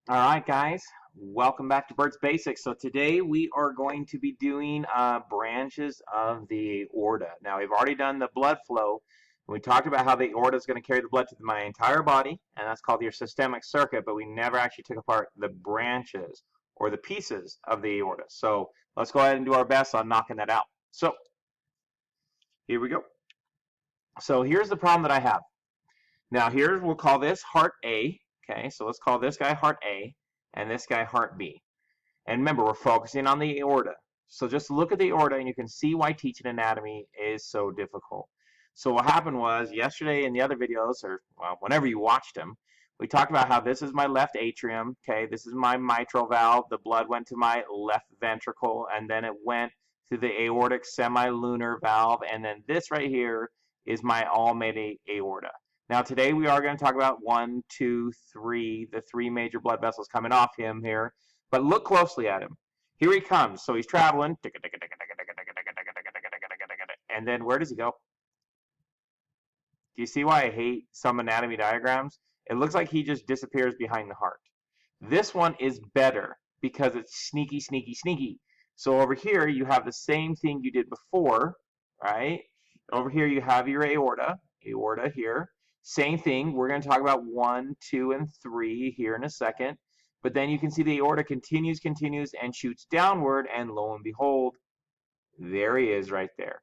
All right, guys, welcome back to Burt's Basics. So today we are going to be doing branches of the aorta. Now we've already done the blood flow. We talked about how the aorta is going to carry the blood to my entire body, and that's called your systemic circuit. But we never actually took apart the branches or the pieces of the aorta. So let's go ahead and do our best on knocking that out. So here we go. So here's the problem that I have. Now here's, we'll call this heart A. Okay, so let's call this guy heart A and this guy heart B. And remember, we're focusing on the aorta. So just look at the aorta and you can see why teaching anatomy is so difficult. So what happened was yesterday in the other videos, or well, whenever you watched them, we talked about how this is my left atrium. Okay, this is my mitral valve. The blood went to my left ventricle and then it went to the aortic semilunar valve. And then this right here is my all-made aorta. Now today we are going to talk about 1, 2, 3, the three major blood vessels coming off him here. But look closely at him. Here he comes. So he's traveling. And then where does he go? Do you see why I hate some anatomy diagrams? It looks like he just disappears behind the heart. This one is better because it's sneaky, sneaky, sneaky. So over here, you have the same thing you did before, right? Over here, you have your aorta here. Same thing. We're going to talk about 1, 2, and 3 here in a second. But then you can see the aorta continues, and shoots downward, and lo and behold, there he is right there.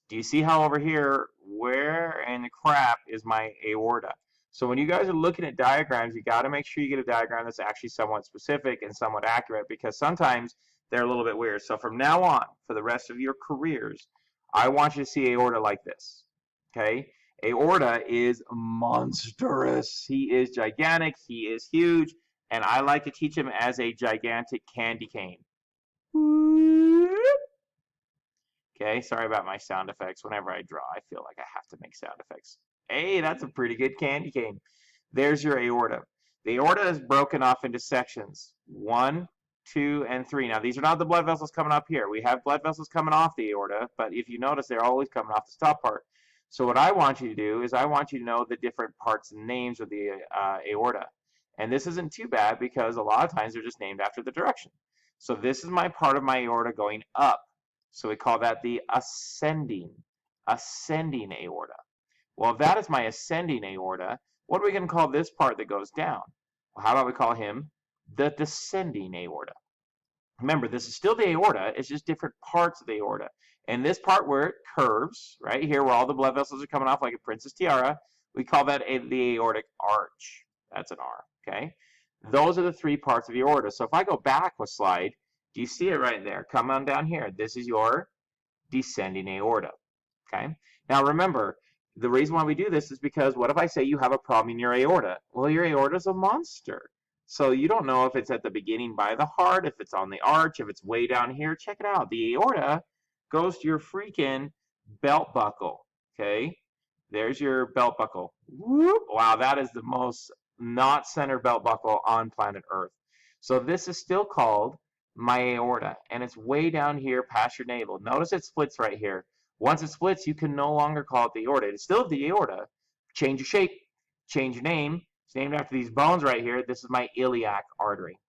Do you see how over here, where in the crap is my aorta? So when you guys are looking at diagrams, you got to make sure you get a diagram that's actually somewhat specific and somewhat accurate, because sometimes they're a little bit weird. So from now on, for the rest of your careers, I want you to see aorta like this, okay? Aorta is monstrous. He is gigantic. He is huge. And I like to teach him as a gigantic candy cane. Okay, sorry about my sound effects. Whenever I draw, I feel like I have to make sound effects. Hey, that's a pretty good candy cane. There's your aorta. The aorta is broken off into sections 1, 2, and 3. Now, these are not the blood vessels coming up here. We have blood vessels coming off the aorta, but if you notice, they're always coming off the top part. So what I want you to do is I want you to know the different parts and names of the aorta. And this isn't too bad because a lot of times they're just named after the direction. So this is my part of my aorta going up. So we call that the ascending aorta. Well, if that is my ascending aorta, what are we going to call this part that goes down? Well, how about we call him the descending aorta? Remember, this is still the aorta. It's just different parts of the aorta. And this part where it curves, right here where all the blood vessels are coming off like a princess tiara, we call that the aortic arch. That's an R, okay? Those are the three parts of the aorta. So if I go back a slide, do you see it right there? Come on down here. This is your descending aorta, okay? Now remember, the reason why we do this is because what if I say you have a problem in your aorta? Well, your aorta is a monster. So you don't know if it's at the beginning by the heart, if it's on the arch, if it's way down here. Check it out. The aorta goes to your freaking belt buckle, okay? There's your belt buckle. Whoop. Wow, that is the most not center belt buckle on planet Earth. So this is still called my aorta, and it's way down here past your navel. Notice it splits right here. Once it splits, you can no longer call it the aorta. It's still the aorta. Change your shape, change your name. It's named after these bones right here. This is my iliac artery.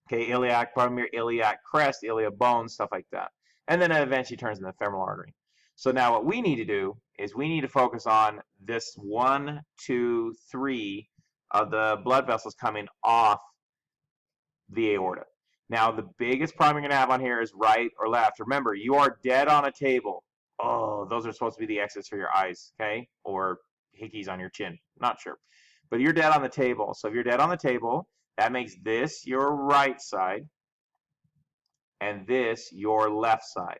Okay, iliac, from your iliac crest, iliac bones, stuff like that. And then it eventually turns into the femoral artery. So now what we need to do is we need to focus on this 1, 2, 3 of the blood vessels coming off the aorta. Now, the biggest problem you're going to have on here is right or left. Remember, you are dead on a table. Oh, those are supposed to be the exits for your eyes, okay? Or hickeys on your chin. Not sure. But you're dead on the table. So if you're dead on the table, that makes this your right side and this your left side.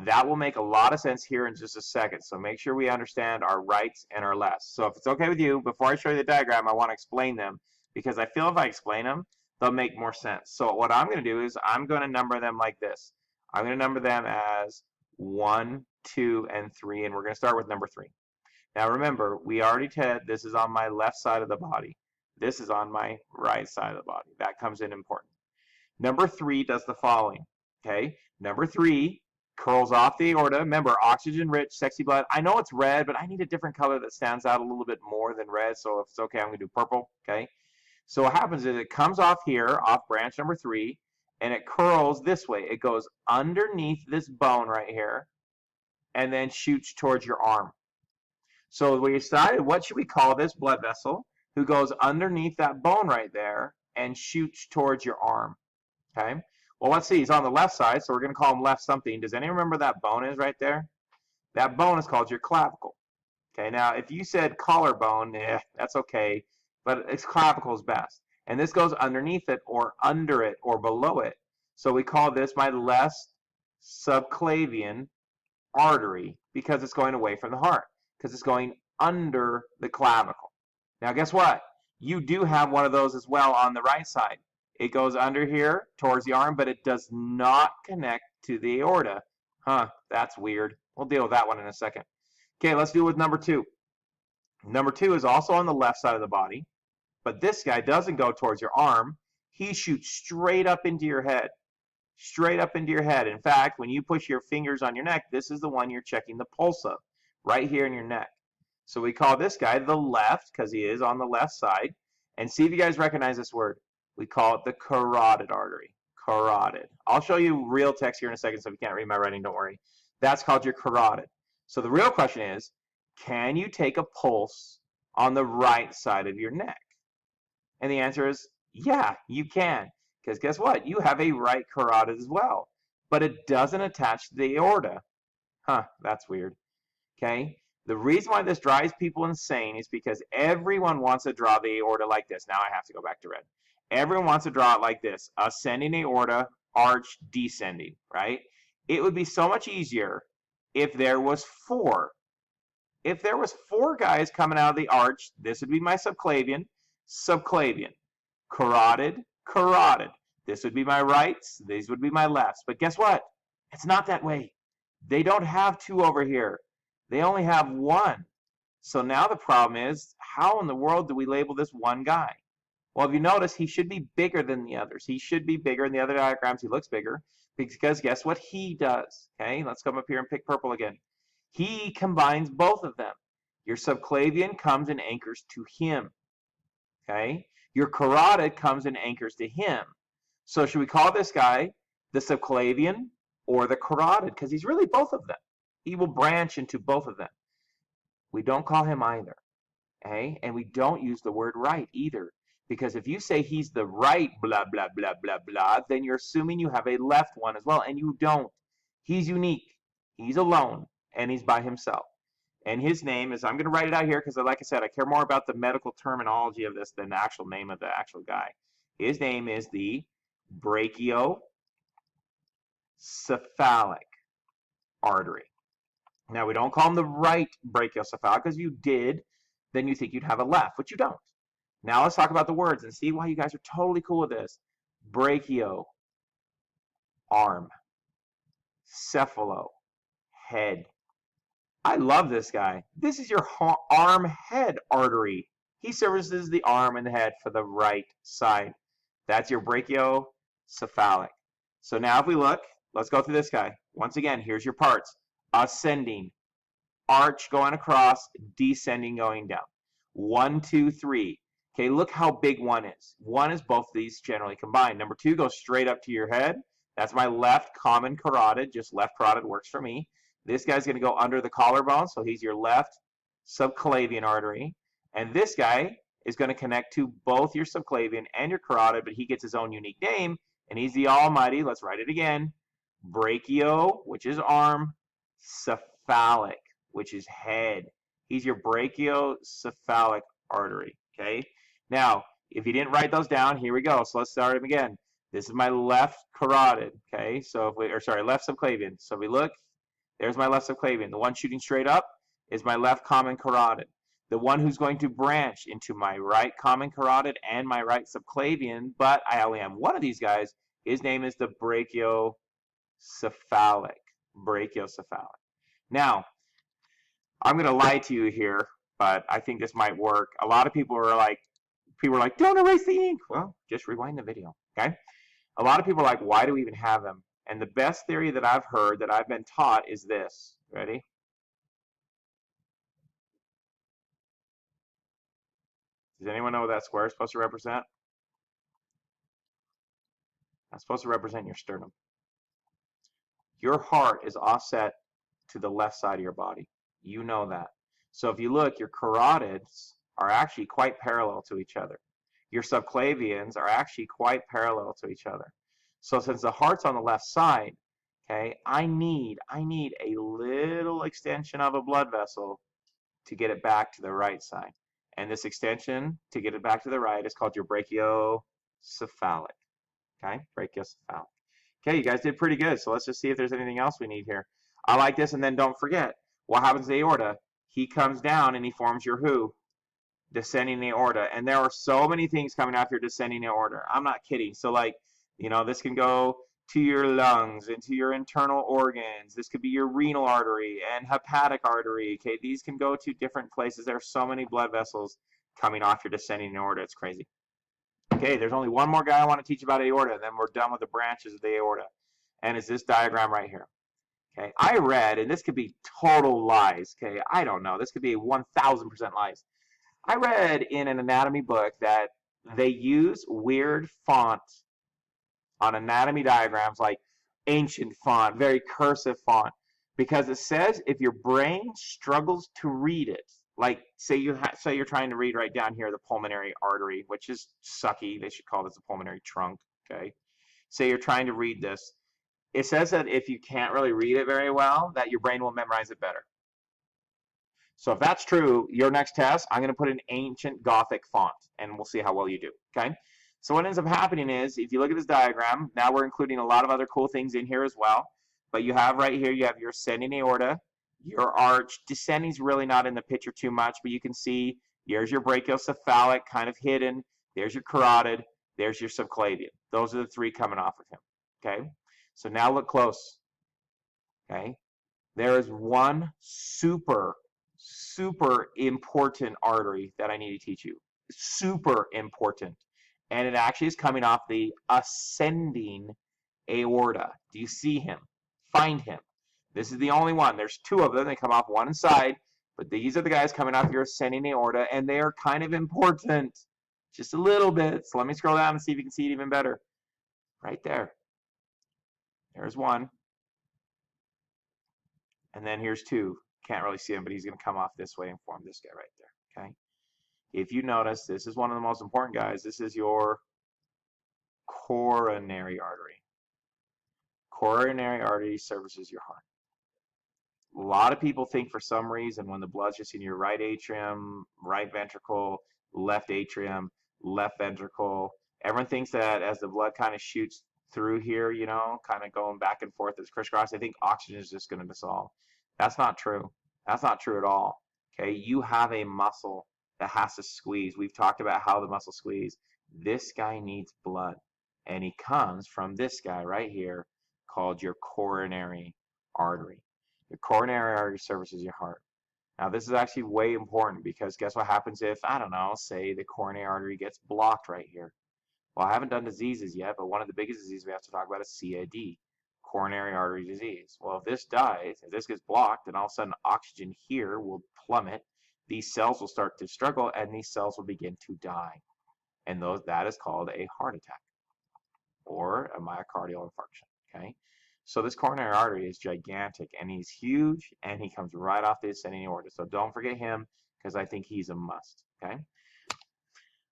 That will make a lot of sense here in just a second. So make sure we understand our rights and our lefts. So if it's okay with you, before I show you the diagram, I want to explain them because I feel if I explain them, they'll make more sense. So what I'm going to do is I'm going to number them like this. I'm going to number them as 1, 2, and 3, and we're going to start with number 3. Now remember, we already said this is on my left side of the body. This is on my right side of the body. That comes in important. Number 3 does the following, okay? Number 3 curls off the aorta. Remember, oxygen-rich, sexy blood. I know it's red, but I need a different color that stands out a little bit more than red, so if it's okay, I'm going to do purple, okay? So what happens is it comes off here, off branch number 3, and it curls this way. It goes underneath this bone right here and then shoots towards your arm. So we decided, what should we call this blood vessel who goes underneath that bone right there and shoots towards your arm? Okay. Well, let's see. He's on the left side, so we're going to call him left something. Does anyone remember that bone is right there? That bone is called your clavicle. Okay. Now, if you said collarbone, that's okay, but it's clavicle is best. And this goes underneath it or under it or below it. So we call this my left subclavian artery because it's going away from the heart, because it's going under the clavicle. Now, guess what? You do have one of those as well on the right side. It goes under here towards the arm, but it does not connect to the aorta. Huh, that's weird. We'll deal with that one in a second. Okay, let's deal with number 2. Number 2 is also on the left side of the body, but this guy doesn't go towards your arm. He shoots straight up into your head. Straight up into your head. In fact, when you push your fingers on your neck, this is the one you're checking the pulse of, right here in your neck. So we call this guy the left, because he is on the left side. And see if you guys recognize this word. We call it the carotid artery. Carotid. I'll show you real text here in a second, so if you can't read my writing, don't worry. That's called your carotid. So the real question is, can you take a pulse on the right side of your neck? And the answer is, yeah, you can. Because guess what? You have a right carotid as well. But it doesn't attach to the aorta. Huh, that's weird. Okay? The reason why this drives people insane is because everyone wants to draw the aorta like this. Now I have to go back to red. Everyone wants to draw it like this. Ascending aorta, arch, descending, right? It would be so much easier if there was 4. If there was 4 guys coming out of the arch, this would be my subclavian, subclavian, carotid, carotid. This would be my rights, these would be my lefts. But guess what? It's not that way. They don't have 2 over here. They only have 1. So now the problem is, how in the world do we label this one guy? Well, if you notice, he should be bigger than the others. He should be bigger. In the other diagrams, he looks bigger. Because guess what he does? Okay, let's come up here and pick purple again. He combines both of them. Your subclavian comes and anchors to him. Okay? Your carotid comes and anchors to him. So should we call this guy the subclavian or the carotid? Because he's really both of them. He will branch into both of them. We don't call him either. Okay? And we don't use the word right either. Because if you say he's the right blah, blah, blah, blah, blah, then you're assuming you have a left one as well. And you don't. He's unique. He's alone. And he's by himself. And his name is, I'm going to write it out here because, like I said, I care more about the medical terminology of this than the actual name of the actual guy. His name is the Brachio Cephalic artery. Now, we don't call him the right brachiocephalic because you did, then you think you'd have a left, but you don't. Now, let's talk about the words and see why you guys are totally cool with this. Brachio, arm. Cephalo, head. I love this guy. This is your arm-head artery. He services the arm and the head for the right side. That's your brachiocephalic. So now if we look, let's go through this guy. Once again, here's your parts. Ascending, arch going across, descending going down. 1, 2, 3. Okay, look how big 1 is. 1 is both of these generally combined. Number 2 goes straight up to your head. That's my left common carotid. Just left carotid works for me. This guy's going to go under the collarbone, so he's your left subclavian artery. And this guy is going to connect to both your subclavian and your carotid, but he gets his own unique name, and he's the almighty, let's write it again, brachio, which is arm, cephalic, which is head. He's your brachiocephalic artery, okay? Now, if you didn't write those down, here we go. So let's start them again. This is my left carotid, okay? So if we, or sorry, left subclavian. So if we look, there's my left subclavian. The one shooting straight up is my left common carotid. The one who's going to branch into my right common carotid and my right subclavian, but I only have one of these guys. His name is the brachiocephalic. Brachiocephalic. Now, I'm going to lie to you here, but I think this might work. A lot of people are like, don't erase the ink. Well, just rewind the video, okay? A lot of people are like, why do we even have them? And the best theory that I've heard, that I've been taught, is this. Ready? Does anyone know what that square is supposed to represent? That's supposed to represent your sternum. Your heart is offset to the left side of your body. You know that. So if you look, your carotids are actually quite parallel to each other. Your subclavians are actually quite parallel to each other. So since the heart's on the left side, okay, I need a little extension of a blood vessel to get it back to the right side. And this extension to get it back to the right is called your brachio cephalic. Okay, brachio cephalic. Okay, you guys did pretty good. So let's just see if there's anything else we need here. I like this, and then don't forget, what happens to the aorta? He comes down and he forms your who? Descending aorta. And there are so many things coming off your descending aorta. I'm not kidding. So like, you know, this can go to your lungs, into your internal organs. This could be your renal artery and hepatic artery. Okay, these can go to different places. There are so many blood vessels coming off your descending aorta. It's crazy. Okay, there's only one more guy I want to teach about aorta, and then we're done with the branches of the aorta. And it's this diagram right here. Okay, I read, and this could be total lies. Okay, I don't know. This could be 1,000% lies. I read in an anatomy book that they use weird font on anatomy diagrams, like ancient font, very cursive font, because it says if your brain struggles to read it, like say you're trying to read right down here the pulmonary artery, which is sucky. They should call this a pulmonary trunk. Okay, say you're trying to read this. It says that if you can't really read it very well, that your brain will memorize it better. So if that's true, your next test, I'm going to put an ancient Gothic font, and we'll see how well you do, okay? So what ends up happening is, if you look at this diagram, now we're including a lot of other cool things in here as well, but you have right here, you have your ascending aorta, your arch. Descending is really not in the picture too much, but you can see here's your brachiocephalic kind of hidden, there's your carotid, there's your subclavian. Those are the three coming off of him, okay? So now look close, okay? There is one super important artery that I need to teach you. Super important. And it actually is coming off the ascending aorta. Do you see him? Find him. This is the only one. There's two of them. They come off one side, but these are the guys coming off your ascending aorta, and they are kind of important. Just a little bit. So let me scroll down and see if you can see it even better. Right there. There's one. And then here's two. Can't really see him, but he's going to come off this way and form this guy right there, okay? If you notice, this is one of the most important guys. This is your coronary artery. Coronary artery services your heart. A lot of people think for some reason when the blood's just in your right atrium, right ventricle, left atrium, left ventricle, everyone thinks that as the blood kind of shoots through here, you know, kind of going back and forth as crisscross, they think oxygen is just going to dissolve. That's not true. That's not true at all. Okay, you have a muscle that has to squeeze. We've talked about how the muscle squeeze. This guy needs blood, and he comes from this guy right here called your coronary artery. Your coronary artery services your heart. Now, this is actually way important because guess what happens if, I don't know, say the coronary artery gets blocked right here. Well, I haven't done diseases yet, but one of the biggest diseases we have to talk about is CAD. Coronary artery disease. Well, if this dies, if this gets blocked, then all of a sudden oxygen here will plummet. These cells will start to struggle, and these cells will begin to die. And that is called a heart attack or a myocardial infarction. Okay, so this coronary artery is gigantic, and he's huge, and he comes right off the ascending aorta. So don't forget him because I think he's a must. Okay.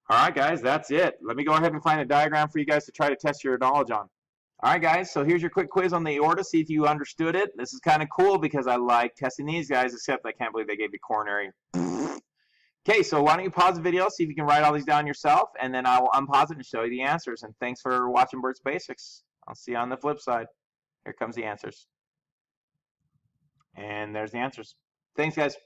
All right, guys, that's it. Let me go ahead and find a diagram for you guys to try to test your knowledge on. All right, guys, so here's your quick quiz on the aorta. See if you understood it. This is kind of cool because I like testing these guys, except I can't believe they gave you coronary. Okay, so why don't you pause the video, see if you can write all these down yourself, and then I will unpause it and show you the answers. And thanks for watching Burt's Basics. I'll see you on the flip side. Here comes the answers. And there's the answers. Thanks, guys.